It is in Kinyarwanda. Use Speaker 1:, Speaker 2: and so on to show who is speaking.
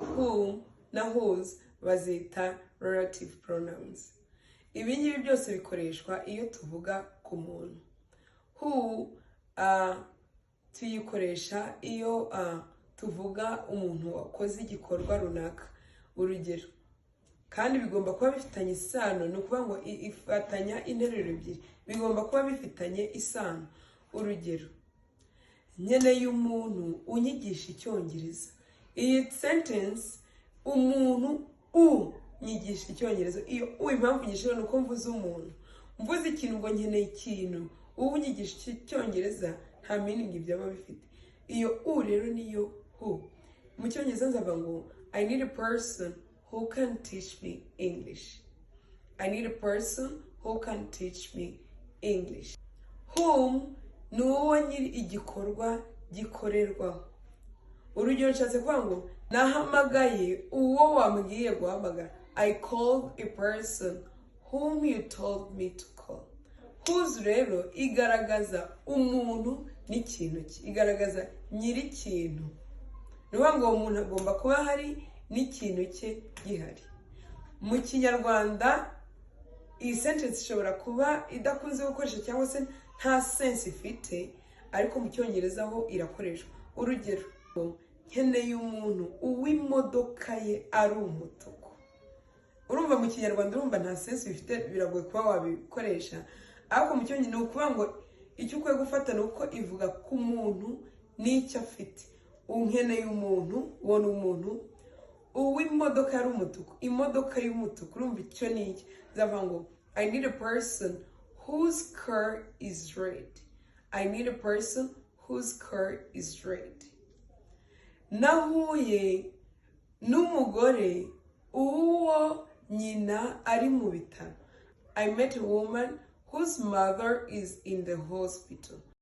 Speaker 1: whom na whose bazita relative pronouns. Ibi ngibi byose bikoreshwa iyo tuvuga ku muntu. Who tuyikoresha iyo tuvuga umuntu wakoze igikorwa runaka. Urugero, kandi bigomba kuba bifitanye isano, ni ukuvuga ngo ifatanya interuro ebyiri, bigomba kuba bifitanye isano. Urugero, nkeneye umuntu unyigisha icyongereza. Iyi sentence, umuntu unyigisha icyongereza, iyo impamvu nyishira ni uko mvuze umuntu. Mvuze ikintu ngo nkeneye ikintu, unyigisha icyongereza, nta meaning byaba bifite. Iyo rero niyo who. Mu cyongereza nzavuga ngo I need a person who can teach me English. I need a person who can teach me English. Whom ni uwo nyiri igikorwa gikorerwaho. Urugero nshatse kuvuga ngo nahamagaye uwo wambwiye guhamagara. I called a person whom you told me to call. Whose rero igaragaza umuntu n'ikintu cye, igaragaza nyiri ikintu. Ni ukuvuga ngo umuntu agomba kuba hari n'ikintu cye gihari. Mu Kinyarwanda iyi sentence ishobora kuba idakunze gukoresha cyangwa se nta sense ifite, ariko mu Cyongereza ho irakoreshwa. Urugero, nkeneye umuntu uw'imodoka ye ari umutuku. Urumva mu Kinyarwanda urumva nta sense bifite, biragoye kuba wabikoresha, ariko mu Cyongereza ni ukuvuga ngo icyo ukwiye gufata ni uko ivuga ku muntu n'icyo afite. Unkeneye umuntu, uwo ni umuntu, uw'imodoka ari umutuku, imodoka y'umutuku. Urumva icyo ni iki? Zavuga ngo I need a person whose car is red. I need a person whose car is red. Nahuye n'umugore uwo nyina ari mu bitaro. I met a woman whose mother is in the hospital.